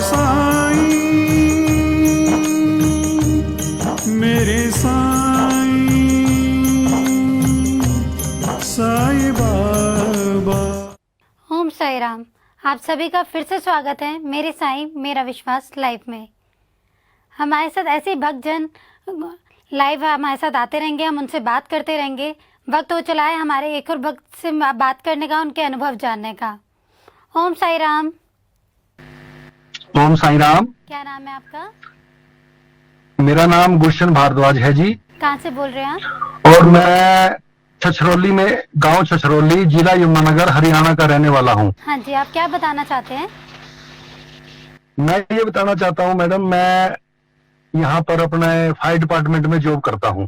साईं, मेरे साईं, साईं बाबा। ओम साई राम। आप सभी का फिर से स्वागत है मेरे साईं मेरा विश्वास लाइव में। हमारे साथ ऐसे भक्तजन लाइव हमारे साथ आते रहेंगे, हम उनसे बात करते रहेंगे। वक्त हो चला है हमारे एक और भक्त से बात करने का, उनके अनुभव जानने का। ओम साई राम। ओम साई राम। क्या नाम है आपका? मेरा नाम गुलशन भारद्वाज है जी। कहाँ से बोल रहे हैं आप? और मैं छछरौली में, गांव छछरौली, जिला यमुनानगर, हरियाणा का रहने वाला हूं। हाँ जी, आप क्या बताना चाहते हैं? मैं ये बताना चाहता हूं मैडम, मैं यहाँ पर अपने फायर डिपार्टमेंट में जॉब करता हूं।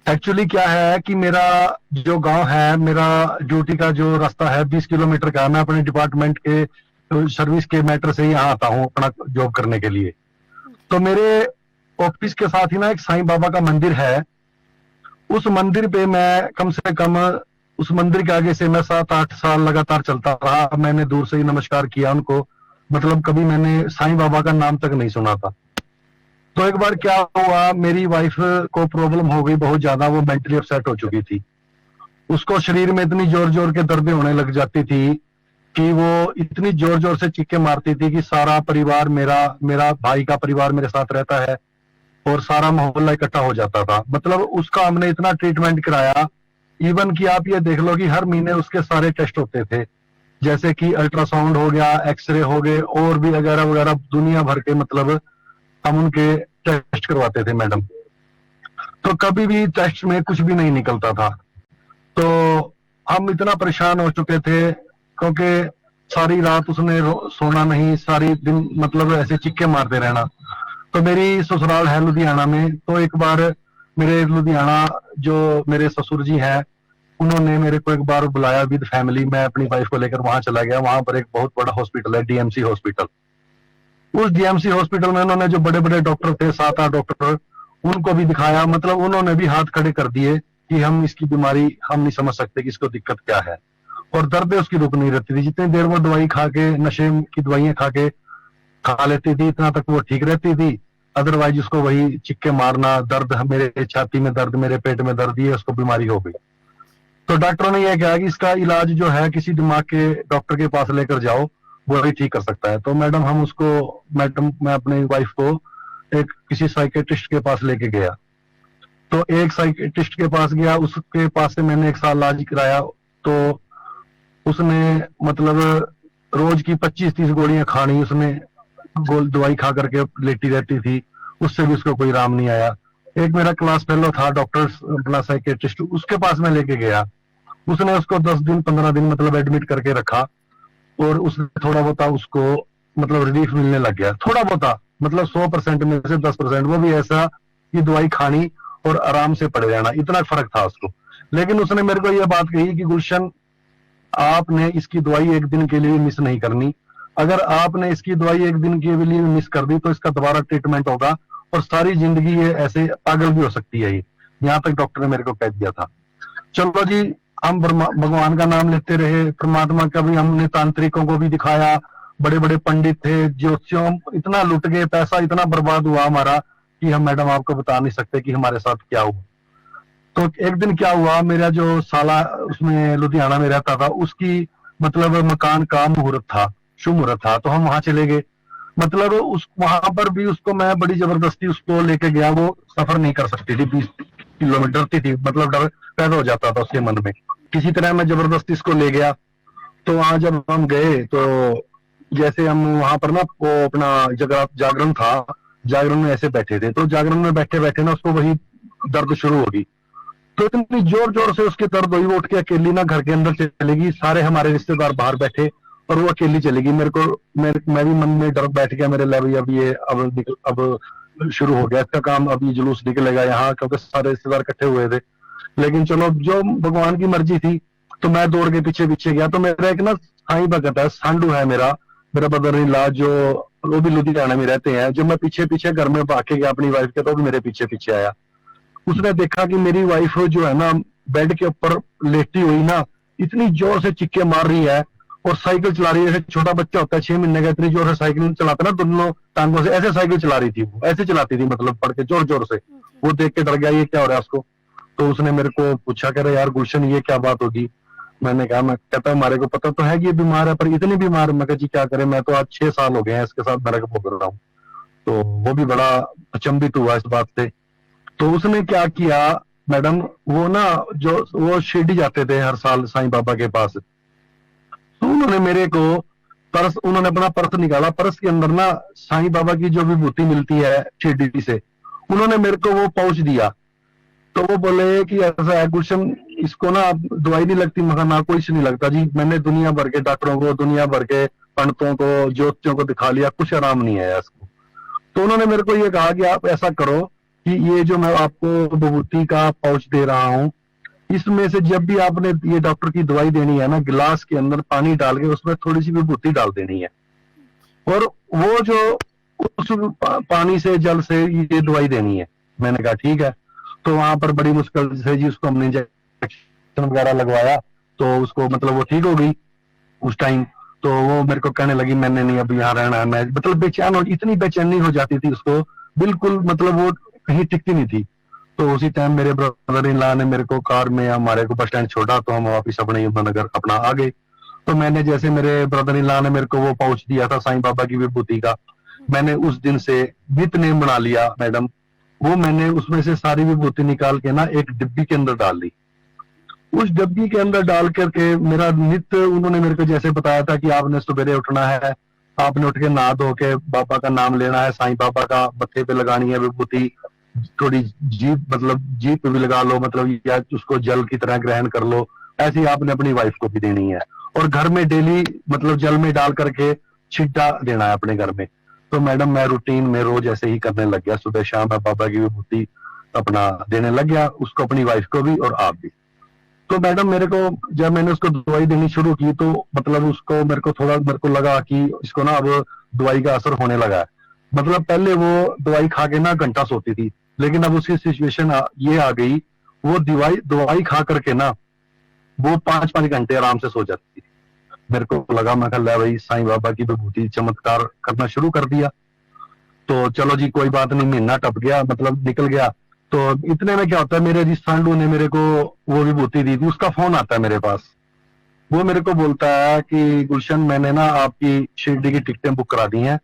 एक्चुअली क्या है कि मेरा जो गांव है, मेरा ड्यूटी का जो रास्ता है 20 किलोमीटर का। मैं अपने डिपार्टमेंट के सर्विस के मैटर से यहाँ आता हूँ अपना जॉब करने के लिए। तो मेरे ऑफिस के साथ ही ना एक साईं बाबा का मंदिर है। उस मंदिर पे मैं कम से कम, उस मंदिर के आगे से मैं 7-8 साल लगातार चलता रहा। मैंने दूर से ही नमस्कार किया उनको, मतलब कभी मैंने साईं बाबा का नाम तक नहीं सुना था। तो एक बार क्या हुआ, मेरी वाइफ को प्रॉब्लम हो गई बहुत ज्यादा, वो मेंटली अपसेट हो चुकी थी। उसको शरीर में इतनी जोर जोर के दर्दें होने लग जाती थी कि वो इतनी जोर जोर से चीखे मारती थी कि सारा परिवार, मेरा भाई का परिवार मेरे साथ रहता है और सारा मोहल्ला इकट्ठा हो जाता था। मतलब उसका हमने इतना ट्रीटमेंट कराया, इवन कि आप ये देख लो कि हर महीने उसके सारे टेस्ट होते थे, जैसे कि अल्ट्रासाउंड हो गया, एक्सरे हो गए, और भी वगैरह वगैरह दुनिया भर के, मतलब हम उनके टेस्ट करवाते थे मैडम। तो कभी भी टेस्ट में कुछ भी नहीं निकलता था। तो हम इतना परेशान हो चुके थे क्योंकि सारी रात उसने सोना नहीं, सारी दिन मतलब ऐसे चिक्के मारते रहना। तो मेरी ससुराल है लुधियाना में। तो एक बार मेरे लुधियाना जो मेरे ससुर जी हैं, उन्होंने मेरे को एक बार बुलाया विद फैमिली। मैं अपनी वाइफ को लेकर वहां चला गया। वहां पर एक बहुत बड़ा हॉस्पिटल है, डीएमसी हॉस्पिटल। उस डीएमसी हॉस्पिटल में उन्होंने जो बड़े बड़े डॉक्टर थे, 7-8 डॉक्टर, उनको भी दिखाया। मतलब उन्होंने भी हाथ खड़े कर दिए कि हम इसकी बीमारी हम नहीं समझ सकते कि इसको दिक्कत क्या है। और दर्द उसकी रुक नहीं रहती थी। जितनी देर वो दवाई खा के, नशे की दवाइयां खा लेती थी, इतना तक वो ठीक रहती थी। अदरवाइज उसको वही चिक्के मारना, दर्द, मेरे छाती में दर्द, मेरे पेट में दर्द, ये उसको बीमारी हो गई। तो डॉक्टरों ने यह कहा कि इसका इलाज जो है किसी दिमाग के डॉक्टर के पास लेकर जाओ, वो ही ठीक कर सकता है। तो मैडम मैं अपनी वाइफ को एक किसी साइकेट्रिस्ट के पास लेके गया। तो एक साइकेट्रिस्ट के पास गया, उसके पास से मैंने 1 साल इलाज कराया। तो उसने मतलब रोज की 25-30 गोलियां खानी उसने, दवाई खा करके लेटी रहती थी, उससे भी उसको कोई आराम नहीं आया। एक मेरा क्लास फेलो था डॉक्टर, अपना साइकेट्रिस्ट, उसके पास मैं लेके गया। उसने उसको 10 दिन 15 दिन मतलब एडमिट करके रखा, और उसने थोड़ा बहुत उसको मतलब रिलीफ मिलने लग गया। थोड़ा बहुत मतलब 100% में से 10%, वो भी ऐसा कि दवाई खानी और आराम से पड़े रहना, इतना फर्क था उसको। लेकिन उसने मेरे को यह बात कही कि गुलशन, आपने इसकी दवाई एक दिन के लिए मिस नहीं करनी। अगर आपने इसकी दवाई एक दिन के लिए मिस कर दी तो इसका दोबारा ट्रीटमेंट होगा और सारी जिंदगी ये ऐसे पागल भी हो सकती है। यहाँ तक डॉक्टर ने मेरे को कह दिया था। चलो जी, हम भगवान का नाम लेते रहे, परमात्मा का भी हमने, तांत्रिकों को भी दिखाया, बड़े बड़े पंडित थे, ज्योतिषियों, इतना लुट गए, पैसा इतना बर्बाद हुआ हमारा कि हम मैडम आपको बता नहीं सकते कि हमारे साथ क्या हुआ। तो एक दिन क्या हुआ, मेरा जो साला उसमें लुधियाना में रहता था, उसकी मतलब मकान का मुहूर्त था, शुभ मुहूर्त था। तो हम वहां चले गए। मतलब उस वहां पर भी उसको मैं बड़ी जबरदस्ती उसको लेके गया। वो सफर नहीं कर सकती थी, 20 किलोमीटर डरती थी, मतलब डर पैदा हो जाता था उसके मन में। किसी तरह मैं जबरदस्ती इसको ले गया। तो वहां जब हम गए तो जैसे हम वहां पर ना, वो अपना जागरण था, जागरण में ऐसे बैठे थे। तो जागरण में बैठे बैठे ना उसको वही दर्द शुरू होगी। तो इतनी जोर जोर से उसकी दर्द हुई, वो उठ के अकेली ना घर के अंदर चलेगी। सारे हमारे रिश्तेदार बाहर बैठे और वो अकेली चलेगी। मैं भी मन में डर बैठ गया मेरे लिए, अब शुरू हो गया इसका काम, अब ये जुलूस निकलेगा यहाँ, क्योंकि सारे रिश्तेदार इकट्ठे हुए थे। लेकिन चलो, जो भगवान की मर्जी थी। तो मैं दौड़ के पीछे पीछे गया। तो मेरा एक ना साईं भगत है, सांडू है मेरा ब्रदर इन लॉ, जो वो भी लुधियाना में रहते हैं। जो मैं पीछे पीछे घर में भाग के गया अपनी वाइफ के, तो भी मेरे पीछे पीछे आया। उसने देखा कि मेरी वाइफ जो है ना बेड के ऊपर लेटी हुई ना, इतनी जोर से चिक्के मार रही है, और साइकिल चला रही है, जैसे छोटा बच्चा होता है 6 महीने का, इतनी जोर से साइकिल चलाता है ना दोनों टांगों से, ऐसे साइकिल चला रही थी वो, ऐसे चलाती थी मतलब पढ़ के जोर जोर से। वो देख के डर गया ये क्या हो रहा है उसको। तो उसने मेरे को पूछा, कह रहा यार गुलशन ये क्या बात होगी। मैंने कहा, मैं कहता हमारे को पता तो है कि ये बीमार है, पर इतनी बीमार। मैं कहा जी क्या करें, मैं तो आज 6 साल हो गए हैं इसके साथ नरक भोग रहा हूँ। तो वो भी बड़ा अचंभित हुआ इस बात से। तो उसने क्या किया मैडम, वो ना जो वो शिरडी जाते थे हर साल साईं बाबा के पास, तो उन्होंने मेरे को पर्स, उन्होंने अपना पर्स निकाला, पर्स के अंदर ना साईं बाबा की जो विभूति मिलती है शिरडी से, उन्होंने मेरे को वो पाउच दिया। तो वो बोले कि ऐसा है गुलशन, इसको ना दवाई नहीं लगती। मगर ना कोई से नहीं लगता जी, मैंने दुनिया भर के डॉक्टरों को, दुनिया भर के पंडितों को, ज्योतिषियों को दिखा लिया, कुछ आराम नहीं आया इसको। तो उन्होंने मेरे को ये कहा कि आप ऐसा करो कि ये जो मैं आपको विभूति का पाउच दे रहा हूँ, इसमें से जब भी आपने ये डॉक्टर की दवाई देनी है ना, गिलास के अंदर पानी डाल के उसमें थोड़ी सी विभूति डाल देनी है, और वो जो उस पानी से, जल से ये दवाई देनी है। मैंने कहा ठीक है। तो वहां पर बड़ी मुश्किल से जी उसको हमने इंजेक्शन वगैरह लगवाया, तो उसको मतलब वो ठीक हो गई उस टाइम। तो वो मेरे को कहने लगी मैंने नहीं अब यहाँ रहना है, मैं मतलब बेचैन हो, इतनी बेचैनी हो जाती थी उसको, बिल्कुल मतलब वो कहीं टिकती नहीं थी। तो उसी टाइम मेरे ब्रदर इन लॉ ने मेरे को कार में हमारे को बस स्टैंड छोड़ा, तो हम वापिस अपने यमुनानगर अपना आ गए। तो मैंने जैसे मेरे ब्रदर इन लॉ ने मेरे को वो पाउच दिया था साईं बाबा की विभूति का, मैंने उस दिन से नितनेम बना लिया मैडम। वो मैंने उसमें से सारी विभूति निकाल के ना एक डिब्बी के अंदर डाल दी। उस डिब्बी के अंदर डाल करके मेरा नित्य, उन्होंने मेरे को जैसे बताया था कि आपने सवेरे उठना है, आपने उठ के नहा धो के बाबा का नाम लेना है, साईं बाबा का मत्थे पे लगानी है विभूति, थोड़ी जीप मतलब जीप पे भी लगा लो, मतलब या उसको जल की तरह ग्रहण कर लो। ऐसे ही आपने अपनी वाइफ को भी देनी है, और घर में डेली मतलब जल में डाल करके छिट्टा देना है अपने घर में। तो मैडम मैं रूटीन में रोज ऐसे ही करने लग गया, सुबह शाम मैं बाबा की विभूति अपना देने लग गया, उसको, अपनी वाइफ को भी और आप भी। तो मैडम मेरे को जब मैंने उसको दवाई देनी शुरू की, तो मतलब उसको मेरे को लगा कि इसको ना अब दवाई का असर होने लगा है। मतलब पहले वो दवाई खा के ना घंटा सोती थी, लेकिन अब उसकी सिचुएशन ये आ गई, वो दवाई खा करके ना वो 5-5 घंटे आराम से सो जाती थी। मेरे को लगा, मैं कहा भाई साईं बाबा की विभूति चमत्कार करना शुरू कर दिया। तो चलो जी कोई बात नहीं, महीना टप गया, मतलब निकल गया। तो इतने में क्या होता है, मेरे जिस सांडू ने मेरे को वो विभूति दी थी, उसका फोन आता है मेरे पास। वो मेरे को बोलता है कि गुलशन मैंने ना आपकी शिरडी की टिकटें बुक करा दी हैं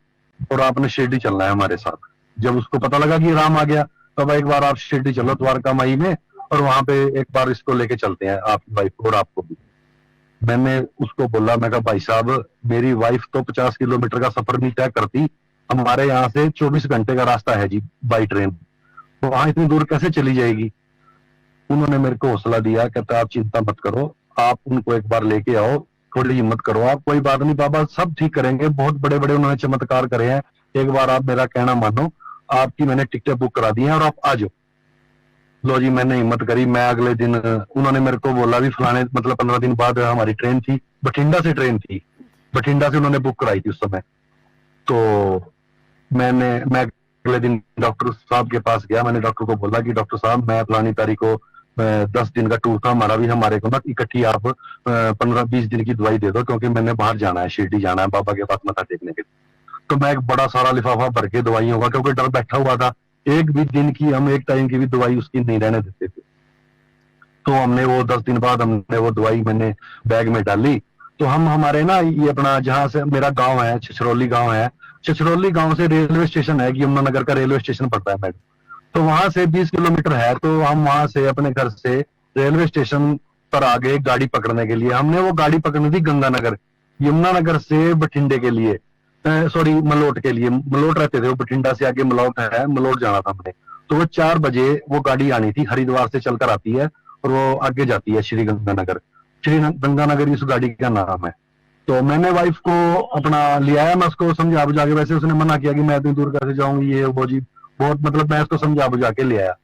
और आपने शिरडी चलना है हमारे साथ। जब उसको पता लगा कि राम आ गया, तो अब एक बार आप शिरडी चलो द्वारका माई में, और वहां पे एक बार इसको लेके चलते हैं, आपकी वाइफ को और आपको भी। मैंने उसको बोला, मैं कहा भाई साहब मेरी वाइफ तो 50 किलोमीटर का सफर नहीं तय करती, हमारे यहाँ से 24 घंटे का रास्ता है जी बाई ट्रेन, तो वहां इतनी दूर कैसे चली जाएगी। उन्होंने मेरे को हौसला दिया, कहता आप चिंता मत करो, आप उनको एक बार लेके आओ, थोड़ी हिम्मत करो आप, कोई बात नहीं बाबा सब ठीक करेंगे, बहुत बड़े बड़े उन्होंने चमत्कार करे हैं, एक बार आप मेरा कहना मानो, आपकी मैंने टिकटें बुक करा दी हैं और आप आ जाओ। लो जी मैंने हिम्मत करी। मैं अगले दिन, उन्होंने मेरे को बोला भी फलाने मतलब 15 दिन बाद हमारी ट्रेन थी, बठिंडा से ट्रेन थी, बठिंडा से उन्होंने बुक कराई थी उस समय। तो मैं अगले दिन डॉक्टर साहब के पास गया। मैंने डॉक्टर को बोला कि डॉक्टर साहब मैं फलानी तारीख को 10 दिन का टूर था हमारा भी, हमारे को ना इकट्ठी आप 15-20 दिन की दवाई दे दो, क्योंकि मैंने बाहर जाना है, शिरडी जाना है बाबा के पास मत्था टेकने के लिए। तो मैं एक बड़ा सारा लिफाफा भर के दवाइयों का, क्योंकि डर बैठा हुआ था, एक भी दिन की हम एक टाइम की भी दवाई उसकी नहीं रहने देते थे। तो हमने वो 10 दिन बाद हमने वो दवाई मैंने बैग में डाली। तो हम हमारे ना ये अपना जहाँ से मेरा गांव है, छछरौली गांव है, छछरौली गांव से रेलवे स्टेशन है, यमुनानगर का रेलवे स्टेशन पड़ता है मैडम। तो वहां से 20 किलोमीटर है, तो हम वहां से अपने घर से रेलवे स्टेशन पर आ गए गाड़ी पकड़ने के लिए। हमने वो गाड़ी पकड़नी थी गंगानगर, यमुनानगर से बठिंडे के लिए, सॉरी मलोट के लिए। मलोट रहते थे वो, बठिंडा से आगे मलोट है, मलोट जाना था हमने। तो वो 4 बजे वो गाड़ी आनी थी, हरिद्वार से चलकर आती है और वो आगे जाती है श्री गंगानगर। श्री गंगानगर इस गाड़ी का नाम है। तो मैंने वाइफ को अपना ले आया, मैं उसको समझा बुझा के, वैसे उसने मना किया कि मैं इतनी दूर कैसे जाऊंगी, ये वो जी बहुत, मतलब मैं उसको समझा बुझा के ले आया।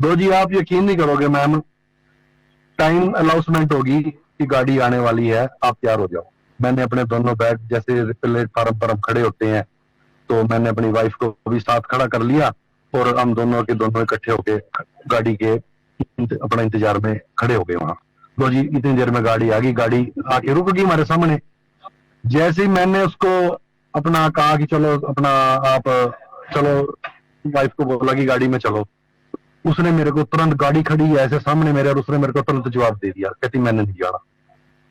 दो जी आप यकीन नहीं करोगे मैम, टाइम अनाउंसमेंट होगी कि गाड़ी आने वाली है, आप तैयार हो जाओ। मैंने अपने दोनों बैग, जैसे प्लेटफार्म पर हम खड़े होते हैं, तो मैंने अपनी वाइफ को भी साथ खड़ा कर लिया और हम दोनों के दोनों इकट्ठे होके गाड़ी के अपना इंतजार में खड़े हो गए वहां। तो जी इतनी देर में गाड़ी आ गई, गाड़ी आके रुक गई हमारे सामने। जैसे ही मैंने उसको अपना कहा कि चलो अपना आप चलो, वाइफ को बोला कि गाड़ी में चलो, उसने मेरे को तुरंत, गाड़ी खड़ी है ऐसे सामने मेरे, और उसने मेरे को तुरंत जवाब दे दिया, कहती मैंने नहीं जाना।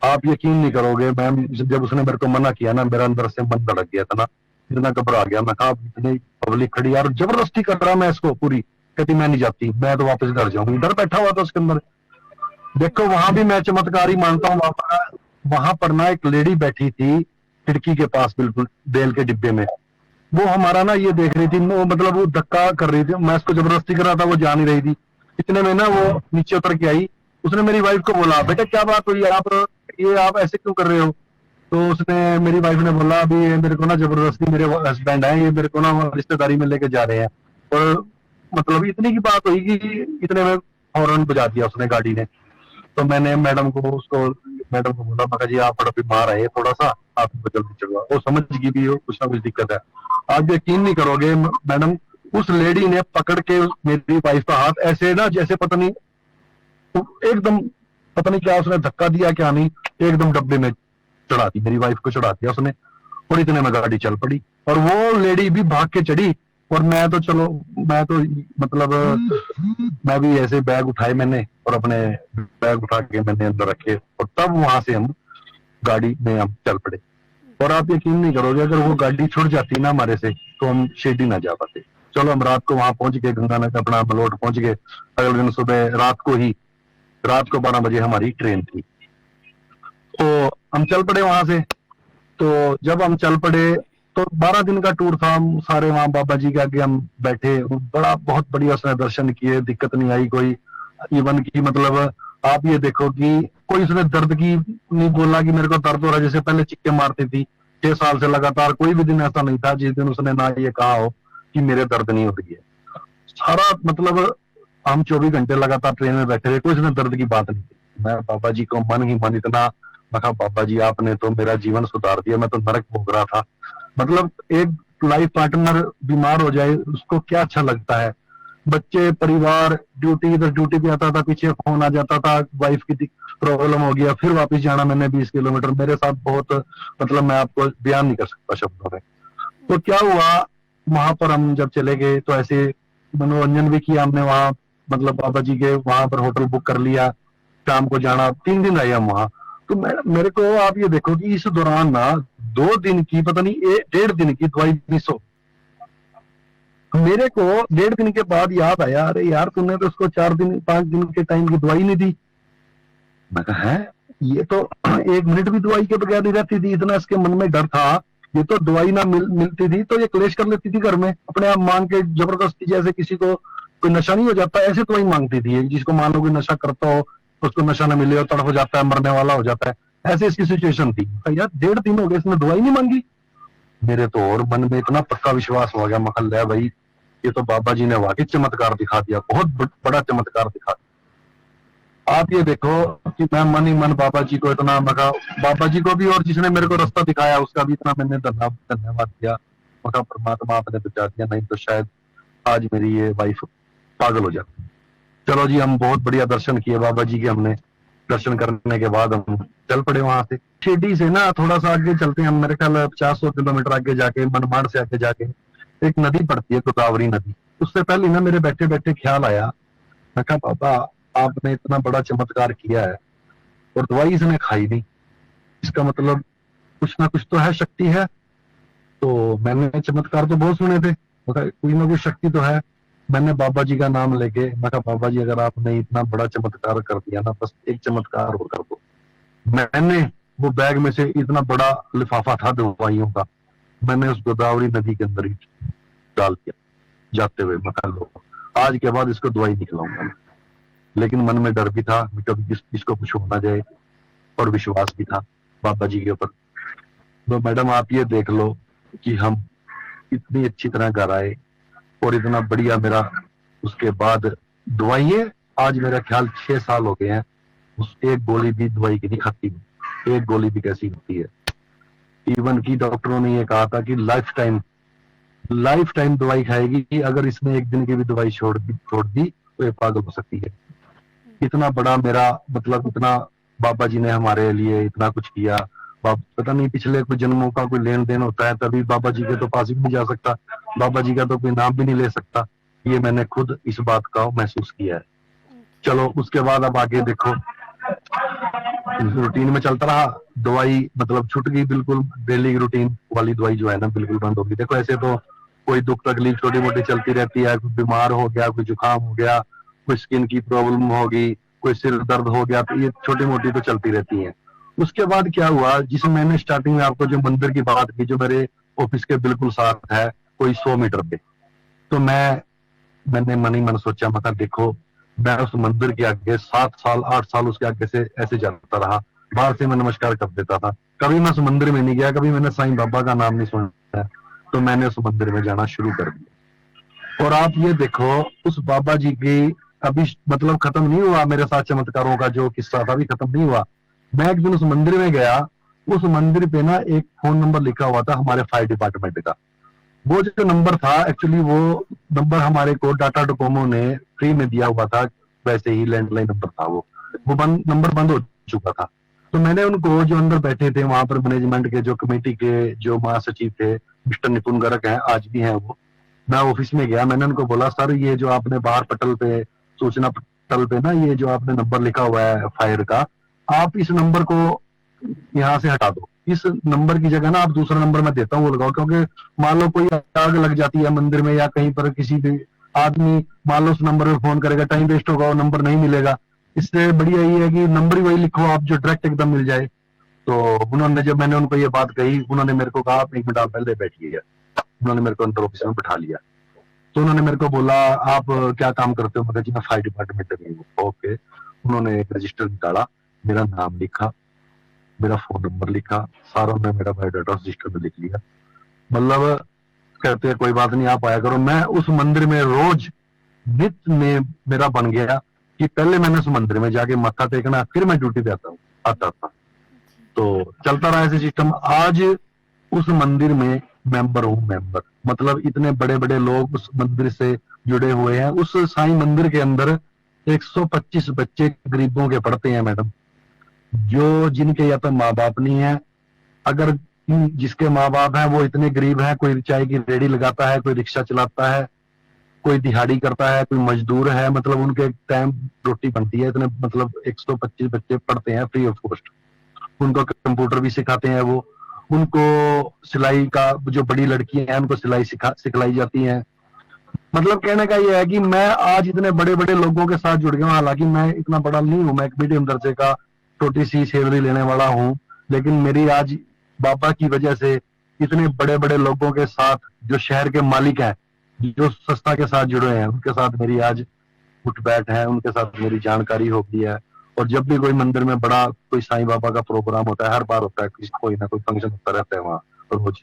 आप यकीन नहीं करोगे मैम, जब उसने मेरे को मना किया ना, मेरा अंदर से मन धड़क गया था ना, इतना घबरा गया। मैं कहा इतनी पब्लिक खड़ी यार, जबरदस्ती कर रहा मैं इसको पूरी। कहती मैं नहीं जाती, मैं तो वापस घर जाऊंगी। डर बैठा हुआ था उसके अंदर। देखो वहां भी मैं चमत्कार ही मानता हूँ। वहां पर ना एक लेडी बैठी थी खिड़की के पास, बिल्कुल बेल के डिब्बे में। वो हमारा ना ये देख रही थी, वो मतलब वो धक्का कर रही थी, मैं उसको जबरदस्ती कर रहा था, वो जा नहीं रही थी। इतने में ना वो नीचे उतर के आई, उसने मेरी वाइफ को बोला बेटा क्या बात हुई, आप ऐसे क्यों कर रहे हो? तो उसने, मेरी वाइफ ने बोला अभी ये मेरे को ना जबरदस्ती, मेरे हस्बैंड है, ये मेरे को ना रिश्तेदारी में लेके जा रहे हैं। और मतलब इतनी की बात हुई कि इतने में हॉर्न बजा दिया उसने, गाड़ी ने। तो मैंने मैडम को बोला, मका जी आप बड़ा बीमार है थोड़ा सा, आप जल्दी चलवा। वो समझ गई भी हो कुछ ना कुछ दिक्कत है। आप यकीन नहीं करोगे मैडम, उस लेडी ने पकड़ के मेरी वाइफ का हाथ ऐसे ना, जैसे पता नहीं एकदम, पता नहीं क्या उसने धक्का दिया क्या नहीं, एकदम डब्बे में चढ़ा दी, मेरी वाइफ को चढ़ा दिया उसने। और इतने में गाड़ी चल पड़ी, और वो लेडी भी भाग के चढ़ी। और मैं तो चलो, मैं तो मतलब मैं भी ऐसे बैग उठाए मैंने, और अपने बैग उठा के मैंने अंदर रखे, और तब वहां से हम गाड़ी में हम चल पड़े। और आप यकीन नहीं करोगे, अगर वो गाड़ी छुट जाती ना हमारे से, तो हम शिरडी ना जा पाते। चलो हम रात को वहां पहुंच गए, गंगानगर अपना मलोट पहुंच गए। अगले दिन सुबह रात को 12 बजे हमारी ट्रेन थी, तो हम चल पड़े वहां से। तो जब हम चल पड़े तो 12 दिन का टूर था, हम सारे वहां बाबा जी के आगे हम बैठे, बहुत बढ़िया उसने दर्शन किए, दिक्कत नहीं आई कोई। इवन की मतलब आप ये देखो कि कोई उसने दर्द की नहीं बोला कि मेरे को दर्द हो रहा है, जैसे पहले चिक्के मारती थी 6 साल से लगातार, कोई भी दिन ऐसा नहीं था जिस दिन उसने ना ये कहा हो कि मेरे दर्द नहीं हो रही है। सारा मतलब हम 24 घंटे लगातार ट्रेन में बैठे रहे, कोई उसने दर्द की बात नहीं की। मैं बाबा जी को मन ही मन इतना, मैं कहा बाबा जी आपने तो मेरा जीवन सुधार दिया, मैं तो नरक भोग रहा था। मतलब एक लाइफ पार्टनर बीमार हो जाए उसको क्या अच्छा लगता है। बच्चे, परिवार, ड्यूटी, इधर ड्यूटी पे आता था, पीछे फोन आ जाता था वाइफ की प्रॉब्लम हो गया, फिर वापस जाना मैंने 20 किलोमीटर, मेरे साथ बहुत, मतलब मैं आपको बयान नहीं कर सकता शब्दों में। तो क्या हुआ, वहां पर हम जब चले गए तो ऐसे मनोरंजन भी किया हमने वहां, मतलब बाबा जी के वहां पर होटल बुक कर लिया, शाम को जाना, 3 दिन आए हम वहां। तो मेरे को आप ये देखो कि इस दौरान ना 2 दिन की, पता नहीं 1.5 दिन की दवाई मिस हो। मेरे को 1.5 दिन के बाद याद आया, अरे यार तूने तो उसको 4 दिन 5 दिन के टाइम की दवाई नहीं दी। मैं कहा है, ये तो 1 मिनट भी दवाई के बगैर नहीं रहती थी, इतना इसके मन में डर था। ये तो दवाई ना मिलती थी तो ये क्लेश कर लेती थी घर में, अपने आप मांग के जबरदस्ती, जैसे किसी को कोई नशा नहीं हो जाता ऐसे दवाई मांगती थी। जिसको मान लो कोई नशा करता हो, उसको नशा न मिले और तड़प हो जाता है, मरने वाला हो जाता है, ऐसे इसकी सिचुएशन थी। यार 1.5 दिन हो गए इसने दवाई नहीं मांगी। मेरे तो और मन में इतना पक्का विश्वास हो गया, मखल है भाई, ये तो बाबा जी ने वाकई चमत्कार दिखा दिया, बहुत बड़ा चमत्कार दिखा दिया। आप ये देखो कि मैं मन ही मन बाबा जी को इतना, मगा बाबा जी को भी और जिसने मेरे को रास्ता दिखाया उसका भी इतना मैंने धन्यवाद किया। मगा परमात्मा आपने बचा दिया, नहीं तो शायद आज मेरी ये वाइफ पागल हो जाती। चलो जी, हम बहुत बढ़िया दर्शन किए बाबा जी के। हमने दर्शन करने के बाद हम चल पड़े वहां से। शिरडी से ना थोड़ा सा आगे चलते हैं हम, मेरे ख्याल 50-100 किलोमीटर आगे जाके, मनमाड़ से आगे जाके एक नदी पड़ती है, गोदावरी नदी। उससे पहले ना मेरे बैठे बैठे ख्याल आया, मैं कहा बाबा आपने इतना बड़ा चमत्कार किया है और दवाई इसने खाई नहीं, इसका मतलब कुछ ना कुछ तो है, शक्ति है। तो मैंने चमत्कार तो बहुत सुने थे, कोई ना कोई शक्ति तो है। मैंने बाबा जी का नाम लेके मैं कहा बाबा जी अगर आपने इतना बड़ा चमत्कार कर दिया ना, बस एक चमत्कार और कर दो। मैंने वो बैग में से इतना बड़ा लिफाफा था दवाइयों का, मैंने उस गोदावरी नदी के अंदर ही डाल दिया जाते हुए। मैं कहा लो आज के बाद इसको दवाई नहीं खिलाऊंगा। लेकिन मन में डर भी था कभी इसको कुछ हो ना जाए, और विश्वास भी था बाबा जी के ऊपर। तो मैडम आप ये देख लो कि हम इतनी अच्छी तरह घर आए और इतना बढ़िया मेरा, उसके बाद दवाई है, आज मेरा ख्याल 6 साल हो गए हैं, उस एक गोली भी दवाई की नहीं खाती। एक गोली भी कैसी होती है। इवन की डॉक्टरों ने ये कहा था कि लाइफ टाइम दवाई खाएगी, अगर इसने एक दिन की भी दवाई छोड़ दी तो ये पागल हो सकती है। इतना बड़ा मेरा मतलब, इतना बाबा जी ने हमारे लिए इतना कुछ किया। पता नहीं पिछले कुछ जन्मों का कोई लेन देन होता है, तभी बाबा जी के तो पास भी नहीं जा सकता, बाबा जी का तो कोई नाम भी नहीं ले सकता। ये मैंने खुद इस बात का महसूस किया है। चलो उसके बाद अब आगे देखो, रूटीन में चलता रहा, दवाई मतलब छूट गई बिल्कुल, डेली रूटीन वाली दवाई जो है ना बिल्कुल बंद हो गई। देखो ऐसे तो कोई दुख तकलीफ छोटी मोटी चलती रहती है, कोई बीमार हो गया, कोई जुकाम हो गया, कोई स्किन की प्रॉब्लम होगी, कोई सिर दर्द हो गया, तो ये छोटी मोटी तो चलती रहती है। उसके बाद क्या हुआ, जिसमें मैंने स्टार्टिंग में आपको जो मंदिर की बात की, जो मेरे ऑफिस के बिल्कुल साथ है, कोई 100 मीटर पे, तो मैंने मन ही मन सोचा, मैं कहा देखो मैं उस मंदिर के आगे 7 साल 8 साल उसके आगे से ऐसे जाता रहा, बाहर से मैं नमस्कार कर देता था, कभी मैं उस मंदिर में नहीं गया, कभी मैंने साईं बाबा का नाम नहीं सुना, तो मैंने उस मंदिर में जाना शुरू कर दिया। और आप ये देखो उस बाबा जी की अभी मतलब खत्म नहीं हुआ, मेरे साथ चमत्कारों का जो किस्सा था अभी खत्म नहीं हुआ। मैं एक दिन उस मंदिर में गया, उस मंदिर पे ना एक फोन नंबर लिखा हुआ था हमारे फायर डिपार्टमेंट का। वो जो नंबर था एक्चुअली वो नंबर हमारे को टाटा डोकोमो ने फ्री में दिया हुआ था, वैसे ही लैंडलाइन नंबर था वो नंबर बंद हो चुका था। तो मैंने उनको, जो अंदर बैठे थे वहां पर मैनेजमेंट के, जो कमेटी के जो महासचिव थे मिस्टर निपुण गर्ग हैं, आज भी हैं वो, मैं ऑफिस में गया, मैंने उनको बोला सर ये जो आपने बाहर पटल पे, सूचना पटल पे ना ये जो आपने नंबर लिखा हुआ है फायर का, आप इस नंबर को यहाँ से हटा दो, इस नंबर की जगह ना आप दूसरा नंबर मैं देता हूँ वो लगाओ, क्योंकि मान लो कोई आग लग जाती है मंदिर में या कहीं पर, किसी भी आदमी मान लो उस नंबर पे फोन करेगा, टाइम वेस्ट होगा, वो नंबर नहीं मिलेगा। इससे बढ़िया ये है कि नंबर ही वही लिखो आप जो डायरेक्ट एकदम मिल जाए। तो उन्होंने, जब मैंने उनको ये बात कही, उन्होंने मेरे को कहा आप 1 मिनट आप पहले बैठिए, उन्होंने मेरे को अंदर ऑफिस में बिठा लिया। तो उन्होंने मेरे को बोला आप क्या काम करते हो, मैं जी मैं फायर डिपार्टमेंट में हूँ। ओके, उन्होंने एक रजिस्टर निकाला, मेरा नाम लिखा, मेरा फोन नंबर लिखा, सारा में मेरा बायोडाटा रजिस्टर में लिख लिया। मतलब कहते हैं कोई बात नहीं आप आया करो। मैं उस मंदिर में रोज नित्य में मेरा बन गया कि पहले मैंने उस मंदिर में जाके मत्था टेकना, फिर मैं ड्यूटी पे आता था। तो चलता रहा ऐसे सिस्टम। आज उस मंदिर में मेंबर हूँ, मेंबर मतलब इतने बड़े बड़े लोग उस मंदिर से जुड़े हुए हैं। उस साईं मंदिर के अंदर 125 बच्चे गरीबों के पढ़ते हैं मैडम, जो जिनके या तो माँ बाप नहीं है, अगर जिसके माँ बाप हैं वो इतने गरीब हैं, कोई चाय की रेडी लगाता है, कोई रिक्शा चलाता है, कोई दिहाड़ी करता है, कोई मजदूर है, मतलब उनके टाइम रोटी बनती है। इतने मतलब 125 बच्चे पढ़ते हैं फ्री ऑफ कॉस्ट। उनको कंप्यूटर भी सिखाते हैं, वो उनको सिलाई का, जो बड़ी लड़कियां हैं उनको सिलाई सिखलाई जाती है। मतलब कहने का ये है कि मैं आज इतने बड़े बड़े लोगों के साथ जुड़ गया हूँ। हालांकि मैं इतना बड़ा नहीं हूँ, मैं एक मीडियम दर्जे का छोटी सी सैलरी लेने वाला हूँ, लेकिन मेरी आज बाबा की वजह से इतने बड़े बड़े लोगों के साथ, जो शहर के मालिक हैं, जो संस्था के साथ जुड़े हैं, उनके साथ मेरी आज उठ बैठ है, उनके साथ मेरी जानकारी हो गई है। और जब भी कोई मंदिर में बड़ा कोई साईं बाबा का प्रोग्राम होता है, हर बार होता है, कोई ना कोई फंक्शन होता रहता है वहाँ रोज,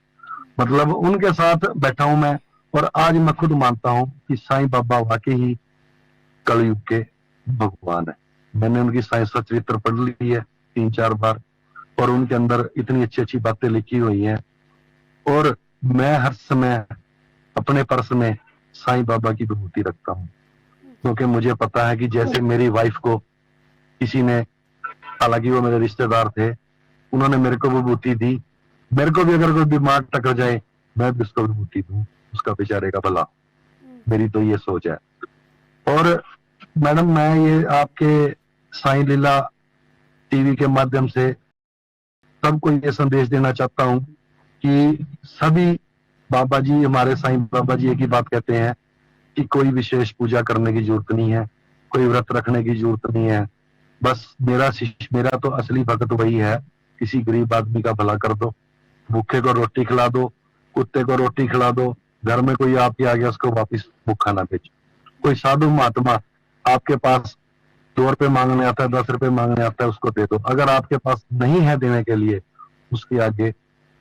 मतलब उनके साथ बैठा हूं मैं। और आज मैं खुद मानता हूं कि साईं बाबा वाकई ही कलयुग के भगवान है। मैंने उनकी साईं सचरित्र पढ़ ली है 3-4 बार, और उनके अंदर इतनी अच्छी अच्छी बातें लिखी हुई हैं। और मैं हर समय अपने पर्स में साईं बाबा की विभूति रखता हूँ, क्योंकि मुझे पता है कि जैसे मेरी वाइफ को किसी ने, हालांकि वो मेरे रिश्तेदार थे, उन्होंने मेरे को विभूति दी, मेरे को भी अगर कोई बीमार टकर जाए मैं भी उसको विभूति दूं, उसका बेचारे का भला। मेरी तो ये सोच है। और मैडम मैं ये आपके साईं लीला टीवी के माध्यम से सबको ये संदेश देना चाहता हूं कि सभी बाबा जी, हमारे साईं बाबा जी एक ही बात कहते हैं कि कोई विशेष पूजा करने की जरूरत नहीं है, कोई व्रत रखने की जरूरत नहीं है। बस मेरा तो असली भक्त वही है, किसी गरीब आदमी का भला कर दो, भूखे को रोटी खिला दो, कुत्ते को रोटी खिला दो, घर में कोई आपके आ गया उसको वापिस भूखा ना भेजो। कोई साधु महात्मा आपके पास 2 रुपए मांगने आता है, 10 रुपए मांगने आता है, उसको दे दो। अगर आपके पास नहीं है देने के लिए, उसके आगे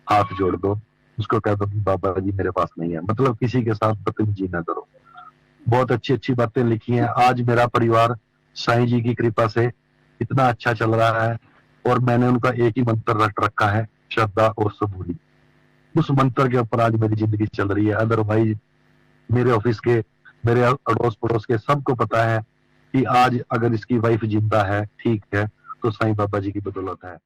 हाथ जोड़ दो, उसको कह दो कि बाबा जी मेरे पास नहीं है। मतलब किसी के साथ बदतमीजी ना करो। बहुत अच्छी अच्छी बातें लिखी हैं। आज मेरा परिवार साईं जी की कृपा से इतना अच्छा चल रहा है, और मैंने उनका एक ही मंत्र रट रखा है, श्रद्धा और सबूरी। उस मंत्र के ऊपर आज मेरी जिंदगी चल रही है। अदरवाइज मेरे ऑफिस के, मेरे अड़ोस पड़ोस के सबको पता है कि आज अगर इसकी वाइफ जिंदा है, ठीक है, तो साईं बाबा जी की बदौलत है।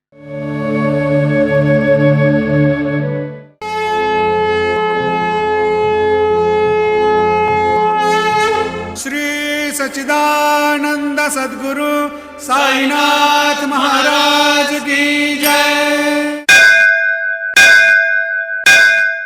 श्री सच्चिदानंद सद्गुरु साईनाथ महाराज की